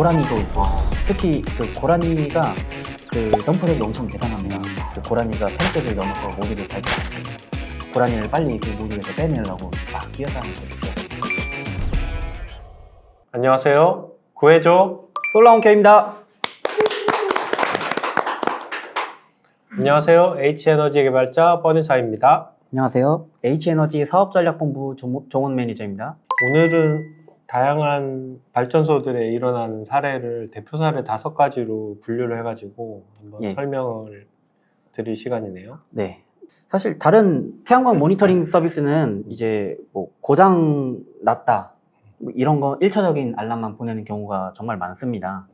고라니도 있고, 특히 그 고라니가 그 점프력이 엄청 대단합니다. 그 고라니가 평택을 넘어서 모듈을 발견했습니다. 고라니를 빨리 그 모듈에서 빼내려고 막 뛰어다니고 있어요. 안녕하세요. 구해줘. 솔라온켜입니다. 안녕하세요. H에너지 개발자 버니사입니다. 안녕하세요. H에너지 사업전략본부 종원 매니저입니다. 오늘은 다양한 발전소들에 일어나는 사례를 대표 사례 5가지로 분류를 해가지고 한번 설명을 드릴 시간이네요. 네. 사실 다른 태양광 모니터링 서비스는 이제 뭐 고장 났다 뭐 이런 거 1차적인 알람만 보내는 경우가 정말 많습니다.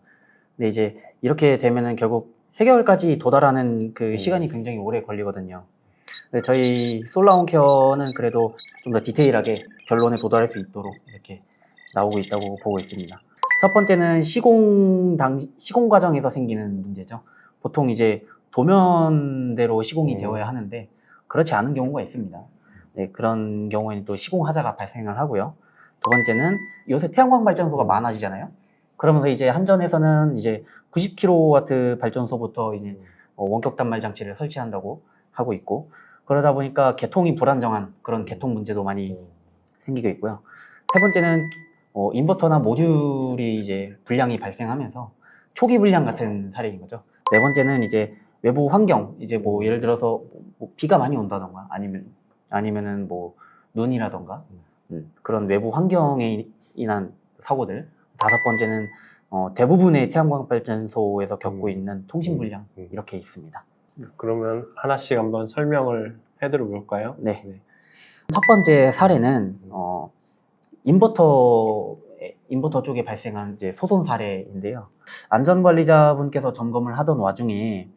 근데 이제 이렇게 되면은 결국 해결까지 도달하는 그 시간이 굉장히 오래 걸리거든요. 근데 저희 솔라온케어는 그래도 좀 더 디테일하게 결론에 도달할 수 있도록 이렇게 나오고 있다고 보고 있습니다. 첫 번째는 시공 과정에서 생기는 문제죠. 보통 이제 도면대로 시공이 되어야 하는데 그렇지 않은 경우가 있습니다. 네, 그런 경우에는 또 시공 하자가 발생을 하고요. 두 번째는 요새 태양광 발전소가 많아지잖아요. 그러면서 이제 한전에서는 이제 90kW 발전소부터 이제 원격 단말 장치를 설치한다고 하고 있고, 그러다 보니까 개통이 불안정한 그런 개통 문제도 많이 생기고 있고요. 세 번째는 인버터나 모듈이 이제 불량이 발생하면서 초기 불량 같은 사례인 거죠. 네 번째는 이제 외부 환경, 이제 뭐 예를 들어서 뭐 비가 많이 온다던가 아니면은 뭐 눈이라던가 그런 외부 환경에 인한 사고들. 다섯 번째는 대부분의 태양광 발전소에서 겪고 있는 통신 불량 이렇게 있습니다. 그러면 하나씩 한번 설명을 해드려 볼까요? 네. 첫 번째 사례는 인버터 쪽에 발생한 이제 소손 사례인데요. 안전관리자분께서 점검을 하던 와중에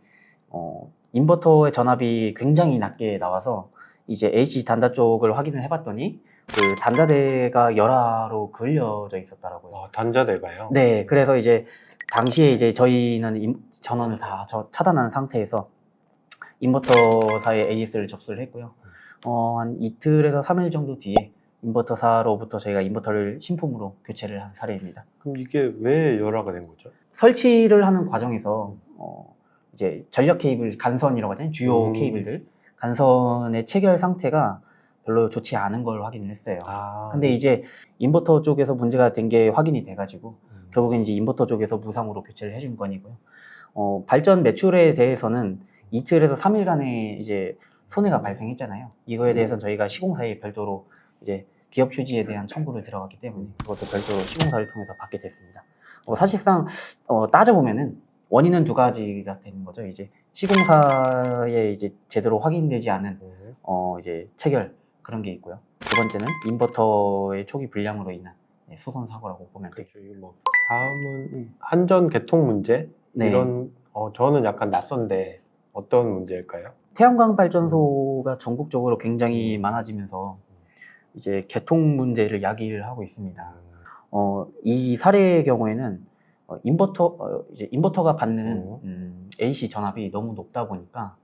인버터의 전압이 굉장히 낮게 나와서 이제 H 단자 쪽을 확인을 해봤더니 그 단자대가 열화로 그을려져 있었더라고요. 단자대가요? 네, 그래서 이제 당시에 이제 저희는 전원을 다 차단한 상태에서 인버터사의 AS를 접수를 했고요. 한 이틀에서 3일 정도 뒤에 인버터사로부터 저희가 인버터를 신품으로 교체를 한 사례입니다. 그럼 이게 왜 열화가 된 거죠? 설치를 하는 과정에서 이제 전력 케이블, 간선이라고 하잖아요. 주요 케이블들. 간선의 체결 상태가 별로 좋지 않은 걸 확인을 했어요. 근데 이제 인버터 쪽에서 문제가 된 게 확인이 돼가지고 결국엔 이제 인버터 쪽에서 무상으로 교체를 해준 건이고요. 발전 매출에 대해서는 이틀에서 3일간의 이제 손해가 발생했잖아요. 이거에 대해서는 저희가 시공사에 별도로 이제 기업 휴지에 대한 청구를 들어갔기 때문에 그것도 별도로 시공사를 통해서 받게 됐습니다. 사실상 따져보면은 원인은 두 가지가 되는 거죠. 이제 시공사에 이제 제대로 확인되지 않은 이제 체결 그런 게 있고요. 두 번째는 인버터의 초기 불량으로 인한 소선 사고라고 보면 되죠. 뭐 다음은 한전 개통 문제. 이런 저는 약간 낯선데 어떤 문제일까요? 태양광 발전소가 전국적으로 굉장히 많아지면서 이제 개통 문제를 야기를 하고 있습니다. 이 사례의 경우에는 이제 인버터가 받는 AC 전압이 너무 높다 보니까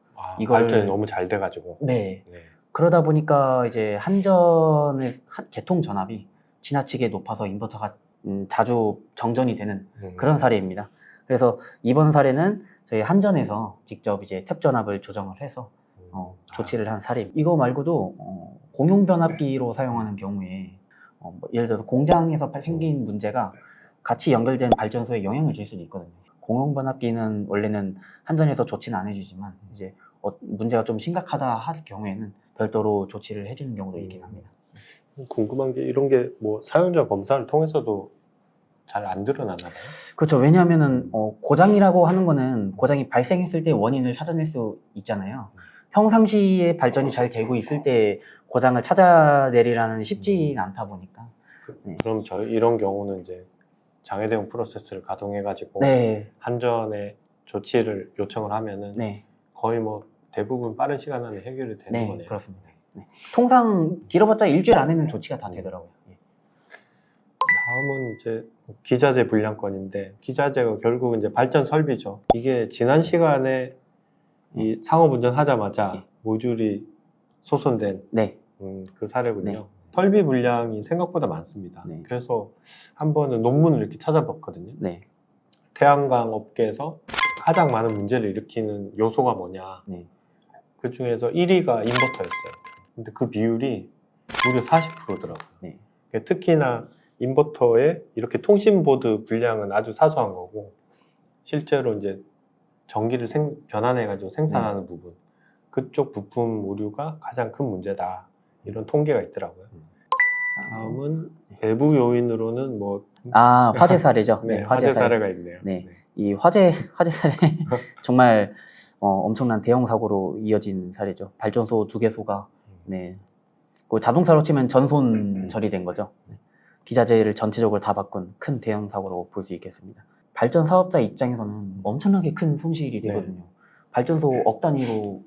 발전이 너무 잘 돼가지고. 네. 그러다 보니까 이제 한전의 개통 전압이 지나치게 높아서 인버터가 자주 정전이 되는 그런 사례입니다. 그래서 이번 사례는 저희 한전에서 직접 이제 탭 전압을 조정을 해서 조치를 한 사례입니다. 이거 말고도 공용 변압기로 사용하는 경우에 예를 들어서 공장에서 생긴 문제가 같이 연결된 발전소에 영향을 줄 수도 있거든요. 공용 변압기는 원래는 한전에서 조치는 안 해주지만 이제 문제가 좀 심각하다 할 경우에는 별도로 조치를 해주는 경우도 있긴 합니다. 궁금한 게 이런 게 뭐 사용자 검사를 통해서도 잘 안 드러나나 봐요? 그렇죠. 왜냐하면은 고장이라고 하는 거는 고장이 발생했을 때 원인을 찾아낼 수 있잖아요. 평상시에 발전이 잘 되고 있을 때 고장을 찾아내리라는 쉽지는 않다 보니까. 그럼 이런 경우는 이제 장애 대응 프로세스를 가동해가지고 한전에 조치를 요청을 하면은 거의 뭐 대부분 빠른 시간 안에 해결이 되는 거네요. 그렇습니다. 통상 길어봤자 일주일 안에는 조치가 다 되더라고요. 다음은 이제 기자재 불량건인데, 기자재가 결국 이제 발전 설비죠. 이게 지난 시간에 이 상업 운전하자마자 모듈이 소손된 그 사례군요. 설비 불량이 생각보다 많습니다. 그래서 한 번은 논문을 이렇게 찾아봤거든요. 태양광 업계에서 가장 많은 문제를 일으키는 요소가 뭐냐. 네. 그 중에서 1위가 인버터였어요. 근데 그 비율이 무려 40%더라고요. 네. 특히나 인버터의 이렇게 통신보드 분량은 아주 사소한 거고, 실제로 이제 전기를 변환해가지고 생산하는 부분, 그쪽 부품 오류가 가장 큰 문제다. 이런 통계가 있더라고요. 다음은 외부 요인으로는 뭐 화재 사례죠. 네, 화재 사례가 있네요. 네. 이 화재 사례 정말 엄청난 대형 사고로 이어진 사례죠. 발전소 2개소가 네. 그 자동차로 치면 전손 처리된 거죠. 네. 기자재를 전체적으로 다 바꾼 큰 대형 사고로 볼 수 있겠습니다. 발전 사업자 입장에서는 엄청나게 큰 손실이 되거든요. 발전소 억 단위로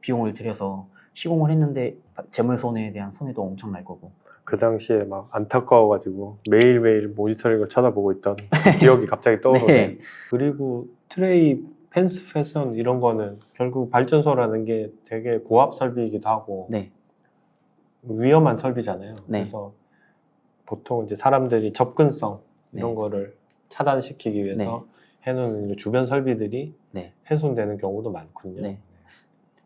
비용을 들여서 시공을 했는데 재물 손해에 대한 손해도 엄청날 거고. 그 당시에 막 안타까워가지고 매일매일 모니터링을 쳐다보고 있던 기억이 갑자기 떠오르네요. 네. 그리고 트레이, 펜스 패션 이런 거는 결국 발전소라는 게 되게 고압 설비이기도 하고 네. 위험한 설비잖아요. 네. 그래서 보통 이제 사람들이 접근성 이런 네. 거를 차단시키기 위해서 해놓은 주변 설비들이 네. 훼손되는 경우도 많군요. 네.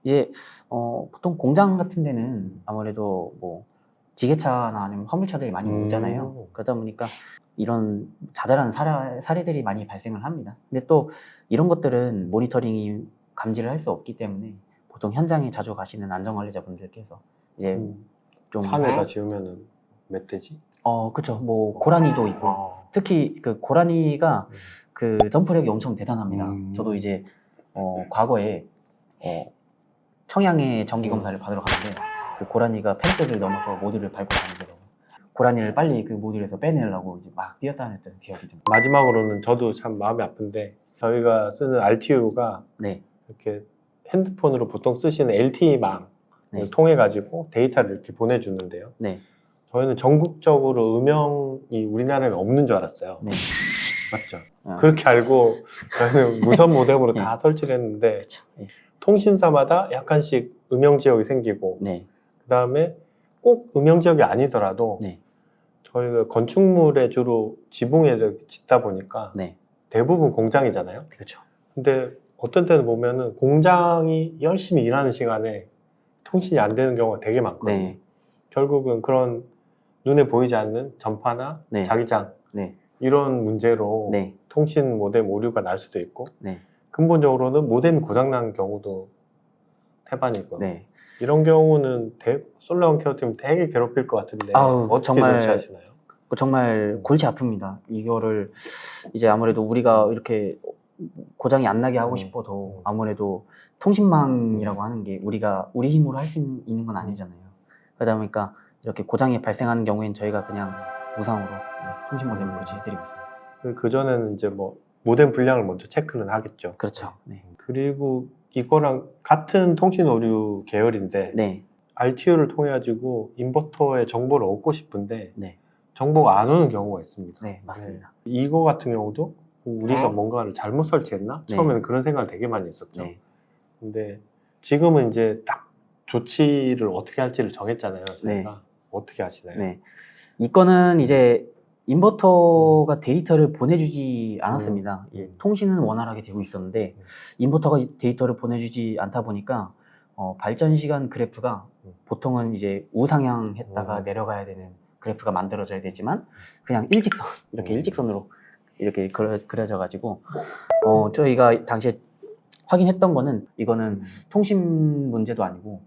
이제 보통 공장 같은 데는 아무래도 뭐 지게차나 아니면 화물차들이 많이 오잖아요. 그러다 보니까 이런 자잘한 사례들이 많이 발생을 합니다. 근데 또 이런 것들은 모니터링이 감지를 할 수 없기 때문에 보통 현장에 자주 가시는 안전관리자분들께서 이제 좀 산에다 지으면은 멧돼지? 그쵸. 뭐 고라니도 있고 특히 그 고라니가 그 점프력이 엄청 대단합니다. 저도 이제 과거에 청양에 정기 검사를 받으러 갔는데 그 고라니가 펜스를 넘어서 모듈을 밟고 다니더라고요. 고라니를 빨리 그 모듈에서 빼내려고 이제 막 뛰어다녔던 기억이 좀. 마지막으로는 저도 참 마음이 아픈데 저희가 쓰는 RTU가 네. 이렇게 핸드폰으로 보통 쓰시는 LTE망을 네. 통해 가지고 데이터를 이렇게 보내주는데요. 네. 저희는 전국적으로 음영이 우리나라에 없는 줄 알았어요. 네. 맞죠? 그렇게 알고 저희는 무선 모뎀으로 네. 다 설치를 했는데 그쵸. 네. 통신사마다 약간씩 음영 지역이 생기고 네. 그 다음에 꼭 음영 지역이 아니더라도 네. 저희가 건축물에 주로 지붕에 짓다 보니까 네. 대부분 공장이잖아요. 그렇죠. 근데 어떤 때는 보면은 공장이 열심히 일하는 시간에 통신이 안 되는 경우가 되게 많거든요. 네. 결국은 그런 눈에 보이지 않는 전파나 네. 자기장 네. 이런 문제로 네. 통신 모뎀 오류가 날 수도 있고 네. 근본적으로는 모뎀이 고장난 경우도 태반이고 네. 이런 경우는 솔라원 케어팀 되게 괴롭힐 것 같은데 어떻게 정말 조치하시나요? 정말 골치 아픕니다. 이거를 이제 아무래도 우리가 이렇게 고장이 안 나게 하고 싶어도 아무래도 통신망이라고 하는 게 우리 힘으로 할 수 있는 건 아니잖아요. 그러다 보니까 이렇게 고장이 발생하는 경우엔 저희가 그냥 무상으로 통신 모뎀을 교체해드리고 있습니다. 그전에는 이제 뭐 모뎀 분량을 먼저 체크는 하겠죠. 그렇죠. 네. 그리고 이거랑 같은 통신 오류 계열인데 네. RTU를 통해 가지고 인버터의 정보를 얻고 싶은데 네. 정보가 안 오는 경우가 있습니다. 네, 맞습니다. 네. 이거 같은 경우도 우리가 뭔가를 잘못 설치했나? 네. 처음에는 그런 생각을 되게 많이 했었죠. 네. 근데 지금은 이제 딱 조치를 어떻게 할지를 정했잖아요. 저희가. 네. 어떻게 하시나요? 네. 이 건은 이제 인버터가 데이터를 보내주지 않았습니다. 통신은 원활하게 되고 있었는데 인버터가 데이터를 보내주지 않다 보니까 발전 시간 그래프가 보통은 이제 우상향 했다가 내려가야 되는 그래프가 만들어져야 되지만 그냥 일직선 이렇게 일직선으로 이렇게 그려져 가지고 저희가 당시에 확인했던 거는 이거는 통신 문제도 아니고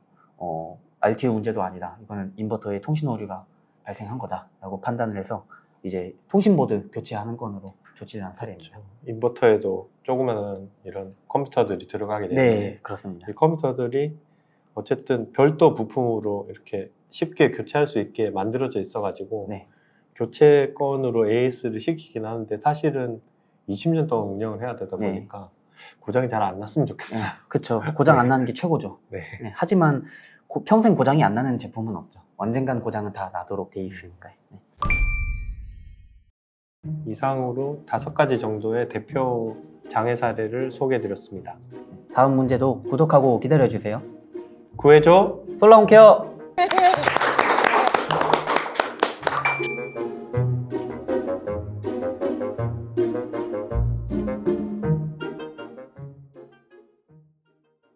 RTU 문제도 아니다. 이거는 인버터의 통신 오류가 발생한 거다라고 판단을 해서 이제 통신보드 교체하는 건으로 조치한 사례입니다. 인버터에도 조그마한 이런 컴퓨터들이 들어가게 되는데 네, 그렇습니다. 이 컴퓨터들이 어쨌든 별도 부품으로 이렇게 쉽게 교체할 수 있게 만들어져 있어가지고 네. 교체 건으로 AS를 시키긴 하는데 사실은 20년 동안 운영을 해야 되다 보니까 고장이 잘 안 났으면 좋겠어요. 네, 그렇죠. 고장 안 나는 게 최고죠. 네. 네, 하지만 평생 고장이 안 나는 제품은 없죠. 언젠간 고장은 다 나도록 돼 있으니까요. 네. 이상으로 5가지 정도의 대표 장애 사례를 소개해드렸습니다. 다음 문제도 구독하고 기다려주세요. 구해줘! 솔라홈케어!